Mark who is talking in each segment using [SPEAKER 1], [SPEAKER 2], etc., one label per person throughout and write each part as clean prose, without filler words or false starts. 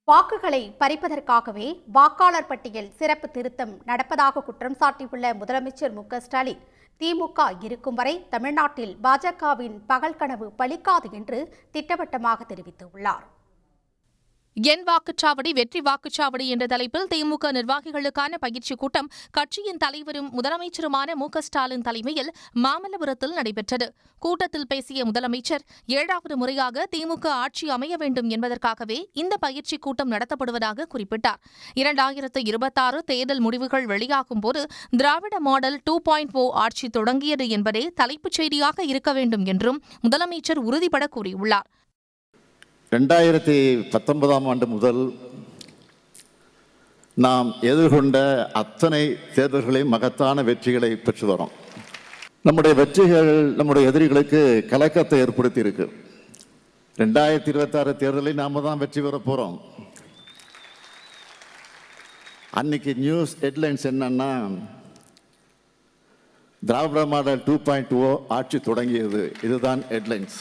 [SPEAKER 1] வாக்குகளை பறிப்பதற்காகவே வாக்காளர் பட்டியல் சிறப்பு திருத்தம் நடப்பதாக குற்றம் சாட்டியுள்ள முதலமைச்சர் மு.க.ஸ்டாலின், திமுக இருக்கும் வரை தமிழ்நாட்டில் பாஜகவின் பகல் கனவு பலிக்காது என்று திட்டவட்டமாக தெரிவித்துள்ளார்.
[SPEAKER 2] என் வாக்குச்சாவடி வெற்றி வாக்குச்சாவடி என்ற தலைப்பில் திமுக நிர்வாகிகளுக்கான பயிற்சி கூட்டம் கட்சியின் தலைவரும் முதலமைச்சருமான மு.க.ஸ்டாலின் தலைமையில் மாமல்லபுரத்தில் நடைபெற்றது. கூட்டத்தில் பேசிய முதலமைச்சர், 7வது முறையாக திமுக ஆட்சி அமைய வேண்டும் என்பதற்காகவே இந்த பயிற்சி கூட்டம் நடத்தப்படுவதாக குறிப்பிட்டார். 2026 தேர்தல் முடிவுகள் வெளியாகும் போது திராவிட மாடல் 2.0 ஆட்சி தொடங்கியது என்பதே தலைப்புச் செய்தியாக இருக்க வேண்டும் என்றும் முதலமைச்சர் உறுதிபட கூறியுள்ளார்.
[SPEAKER 3] 2019 ஆண்டு முதல் நாம் எதிர்கொண்ட அத்தனை தேர்தல்களையும் மகத்தான வெற்றிகளை பெற்று வரோம். நம்முடைய வெற்றிகள் நம்முடைய எதிரிகளுக்கு கலக்கத்தை ஏற்படுத்தி இருக்கு. 2026 தேர்தலில் நாம தான் வெற்றி பெற போறோம். அன்னைக்கு நியூஸ் ஹெட்லைன்ஸ் என்னன்னா, திராவிட மாடல் 2.0 ஆட்சி தொடங்கியது. இதுதான் ஹெட்லைன்ஸ்.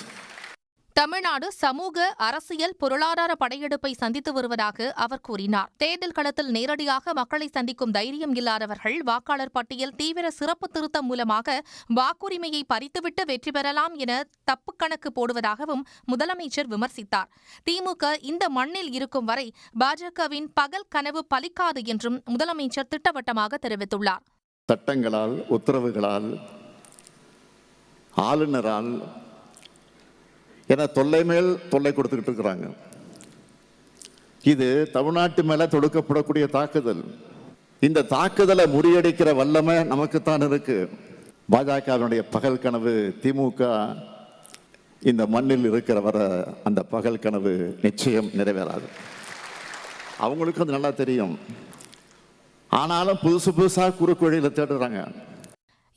[SPEAKER 2] தமிழ்நாடு சமூக, அரசியல், பொருளாதார படையெடுப்பை சந்தித்து வருவதாக அவர் கூறினார். தேர்தல் களத்தில் நேரடியாக மக்களை சந்திக்கும் தைரியம் இல்லாதவர்கள் வாக்காளர் பட்டியல் தீவிர சிறப்பு திருத்தம் மூலமாக வாக்குரிமையை பறித்துவிட்டு வெற்றி பெறலாம் என தப்பு கணக்கு போடுவதாகவும் முதலமைச்சர் விமர்சித்தார். திமுக இந்த மண்ணில் இருக்கும் வரை பாஜகவின் பகல் கனவு பலிக்காது என்றும் முதலமைச்சர் திட்டவட்டமாக தெரிவித்துள்ளார்.
[SPEAKER 3] சட்டங்களால், உத்தரவுகளால், ஆளுநரால் என தொல்லை மேல் தொல்லை கொடுத்துக்கிட்டு இருக்கிறாங்க. இது தமிழ்நாட்டு மேல தொடுக்கப்படக்கூடிய தாக்குதல். இந்த தாக்குதலை முறியடிக்கிற வல்லமை நமக்குத்தான் இருக்கு. பாஜகவினுடைய பகல் கனவு, திமுக இந்த மண்ணில் இருக்கிற வர அந்த பகல் கனவு நிச்சயம் நிறைவேறாது. அவங்களுக்கு அது நல்லா தெரியும். ஆனாலும் புதுசா குறுக்கு வழியில தேடுறாங்க.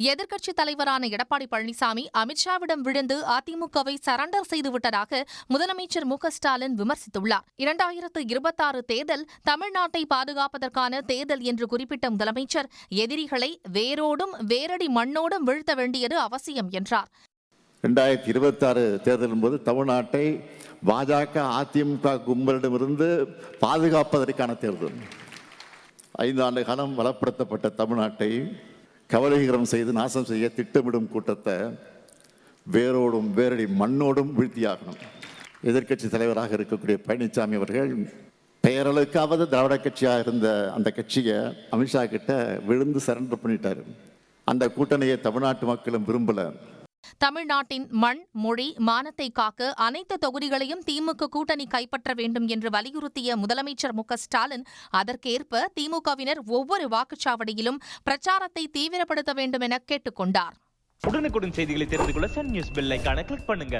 [SPEAKER 2] எதிர்க்கட்சித் தலைவரான எடப்பாடி பழனிசாமி அமித்ஷாவிடம் விழுந்து அதிமுகவை சரண்டர் செய்துவிட்டதாக முதலமைச்சர் மு.க.ஸ்டாலின் விமர்சித்துள்ளார். 2026 தேர்தல் தமிழ்நாட்டை பாதுகாப்பதற்கான தேர்தல் என்று குறிப்பிட்ட முதலமைச்சர், எதிரிகளை வேரோடும் வேரடி மண்ணோடும் வீழ்த்த வேண்டியது அவசியம் என்றார்.
[SPEAKER 3] 2026 தேர்தலின் போது தமிழ்நாட்டை பாஜக, அதிமுக கும்பலிடமிருந்து பாதுகாப்பதற்கான தேர்தல். 5 ஆண்டு காலம் வளப்படுத்தப்பட்ட தமிழ்நாட்டை கவலைகரம் செய்து நாசம் செய்ய திட்டமிடும் கூட்டத்தை வேரோடும் வேரடி மண்ணோடும் வீழ்த்தியாகணும். எதிர்க்கட்சி தலைவராக இருக்கக்கூடிய பழனிசாமி அவர்கள் பெயரளவுக்காவது திராவிட கட்சியாக இருந்த அந்த கட்சியை அமித்ஷா கிட்ட விழுந்து சரண்டர் பண்ணிட்டாரு. அந்த கூட்டணியை தமிழ்நாட்டு மக்களும் விரும்பல.
[SPEAKER 2] தமிழ்நாட்டின் மண், மொழி, மானத்தை காக்க அனைத்து தொகுதிகளையும் திமுக கூட்டணி கைப்பற்ற வேண்டும் என்று வலியுறுத்திய முதலமைச்சர் மு.க.ஸ்டாலின், அதற்கேற்ப திமுகவினர் ஒவ்வொரு வாக்குச்சாவடியிலும் பிரச்சாரத்தை தீவிரப்படுத்த வேண்டும் என கேட்டுக் கொண்டார்.
[SPEAKER 4] உடனுக்குடன் செய்திகளை தெரிந்து கொள்ள சன் நியூஸ் பெல் ஐகானை கிளிக் பண்ணுங்க.